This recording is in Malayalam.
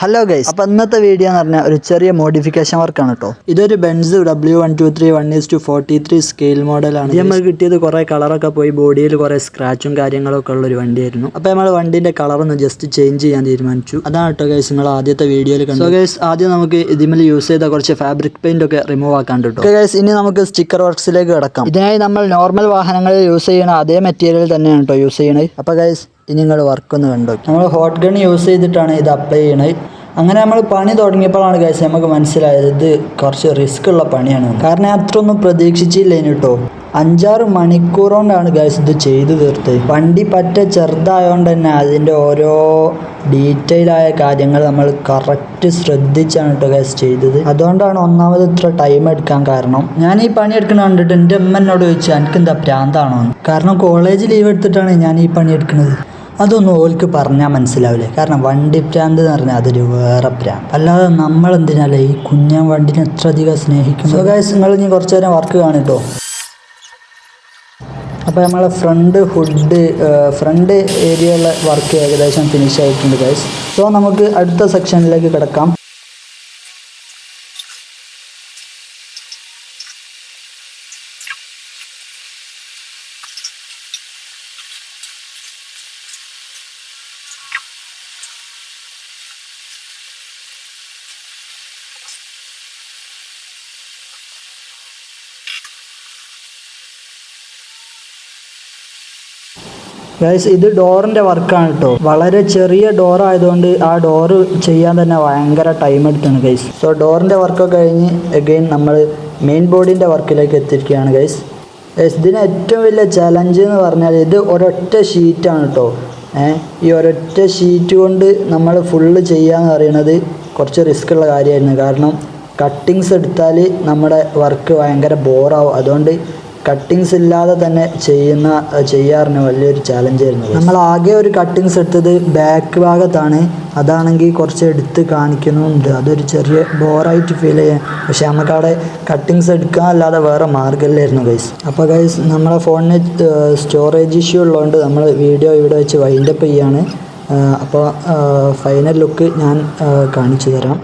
ഹലോ ഗൈസ്, അപ്പോൾ ഇന്നത്തെ വീഡിയോ എന്ന് പറഞ്ഞാൽ ഒരു ചെറിയ മോഡിഫിക്കേഷൻ വർക്കാണ് കേട്ടോ. ഇതൊരു ബെൻസ് W123 സ്കെയിൽ മോഡലാണ്. നമ്മൾ കിട്ടിയത് കുറേ കളറൊക്കെ പോയി ബോഡിയിൽ കുറേ സ്ക്രാച്ചും കാര്യങ്ങളൊക്കെ ഉള്ളൊരു വണ്ടിയായിരുന്നു. അപ്പോൾ നമ്മൾ വണ്ടിൻ്റെ കളറൊന്ന് ജസ്റ്റ് ചേഞ്ച് ചെയ്യാൻ തീരുമാനിച്ചു. അതാണ് കേട്ടോ ഗൈസ് നിങ്ങൾ ആദ്യത്തെ വീഡിയോയിൽ കണ്ടു. സോ ഗൈസ്, ആദ്യം നമുക്ക് ഇതിൽ യൂസ് ചെയ്ത കുറച്ച് ഫാബ്രിക് പെയിന്റ് ഒക്കെ റിമൂവ് ആക്കാൻ കേട്ടോ. ഗൈസ്, ഇനി നമുക്ക് സ്റ്റിക്കർ വർക്ക്സിലേക്ക് കിടക്കാം. ഇതിനായി നമ്മൾ നോർമൽ വാഹനങ്ങളിൽ യൂസ് ചെയ്യുന്ന അതേ മെറ്റീരിയൽ തന്നെയാണ് കേട്ടോ യൂസ് ചെയ്യണത്. അപ്പോൾ ഗൈസ്, ഇനി നിങ്ങൾ വർക്ക് ഒന്ന് കണ്ടു. നമ്മൾ ഹോട്ട് ഗൺ യൂസ് ചെയ്തിട്ടാണ് ഇത് അപ്ലൈ ചെയ്യണത്. അങ്ങനെ നമ്മൾ പണി തുടങ്ങിയപ്പോഴാണ് ഗൈസ് നമുക്ക് മനസ്സിലായത് ഇത് കുറച്ച് റിസ്ക് ഉള്ള പണിയാണ്. കാരണം അത്രയൊന്നും പ്രതീക്ഷിച്ചില്ല കേട്ടോ. 5-6 മണിക്കൂർ കൊണ്ടാണ് ഗൈസ് ഇത് ചെയ്തു തീർത്തത്. വണ്ടി പറ്റ ചെറുതായതുകൊണ്ട് തന്നെ അതിൻ്റെ ഓരോ ഡീറ്റെയിൽ ആയ കാര്യങ്ങൾ നമ്മൾ കറക്റ്റ് ശ്രദ്ധിച്ചാണ് കേട്ടോ ഗൈസ് ചെയ്തത്. അതുകൊണ്ടാണ് ഒന്നാമത് ഇത്ര ടൈം എടുക്കാൻ കാരണം. ഞാൻ ഈ പണി എടുക്കുന്ന കണ്ടിട്ട് എൻ്റെ അമ്മ എന്നോട് ചോദിച്ചു എനിക്കെന്താ പ്രാന്താണോ. കാരണം കോളേജ് ലീവ് എടുത്തിട്ടാണ് ഞാൻ ഈ പണി എടുക്കുന്നത്. അതൊന്നും ഓൾക്ക് പറഞ്ഞാൽ മനസ്സിലാവില്ലേ. കാരണം വണ്ടി പ്രാന്ത് എന്ന് പറഞ്ഞാൽ അതൊരു വേറെ പ്രാന്ത്. അല്ലാതെ നമ്മളെന്തിനല്ലേ ഈ കുഞ്ഞൻ വണ്ടിനെ എത്ര അധികം സ്നേഹിക്കും. സോ ഗൈസ്, നിങ്ങൾ ഇനി കുറച്ച് നേരം വർക്ക് കാണിട്ടോ. അപ്പോൾ നമ്മളെ ഫ്രണ്ട് ഏരിയയിലെ വർക്ക് ഏകദേശം ഫിനിഷ് ആയിട്ടുണ്ട് ഗൈസ്. സോ നമുക്ക് അടുത്ത സെക്ഷനിലേക്ക് കിടക്കാം. ഗൈസ്, ഇത് ഡോറിൻ്റെ വർക്കാണ് കേട്ടോ. വളരെ ചെറിയ ഡോർ ആയതുകൊണ്ട് ആ ഡോറ് ചെയ്യാൻ തന്നെ ഭയങ്കര ടൈം എടുത്താണ് ഗൈസ്. സോ ഡോറിൻ്റെ വർക്കൊക്കെ കഴിഞ്ഞ് അഗെയിൻ നമ്മൾ മെയിൻ ബോർഡിൻ്റെ വർക്കിലേക്ക് എത്തിയിരിക്കുകയാണ് ഗൈസ്. ഇതിന് ഏറ്റവും വലിയ ചലഞ്ച് എന്ന് പറഞ്ഞാൽ ഇത് ഒരൊറ്റ ഷീറ്റാണ് കേട്ടോ. ഈ ഒരൊറ്റ ഷീറ്റ് കൊണ്ട് നമ്മൾ ഫുള്ള് ചെയ്യാന്ന് പറയുന്നത് കുറച്ച് റിസ്ക് ഉള്ള കാര്യമായിരുന്നു. കാരണം കട്ടിങ്സ് എടുത്താൽ നമ്മുടെ വർക്ക് ഭയങ്കര ബോറാവും. അതുകൊണ്ട് കട്ടിങ്സ് ഇല്ലാതെ തന്നെ ചെയ്യാറിന് വലിയൊരു ചാലഞ്ചായിരുന്നു. നമ്മൾ ആകെ ഒരു കട്ടിങ്സ് എടുത്തത് ബാക്ക് ഭാഗത്താണ്. അതാണെങ്കിൽ കുറച്ച് എടുത്ത് കാണിക്കുന്നുണ്ട്. അതൊരു ചെറിയ ബോറായിട്ട് ഫീൽ ചെയ്യാൻ. പക്ഷെ നമുക്കവിടെ കട്ടിങ്സ് എടുക്കാനല്ലാതെ വേറെ മാർഗ്ഗമില്ലായിരുന്നു ഗൈസ്. അപ്പോൾ ഗൈസ്, നമ്മളെ ഫോണിന് സ്റ്റോറേജ് ഇഷ്യൂ ഉള്ളതുകൊണ്ട് നമ്മൾ വീഡിയോ ഇവിടെ വെച്ച് വൈൻഡപ്പ് ചെയ്യാണ്. അപ്പോൾ ഫൈനൽ ലുക്ക് ഞാൻ കാണിച്ചു തരാം.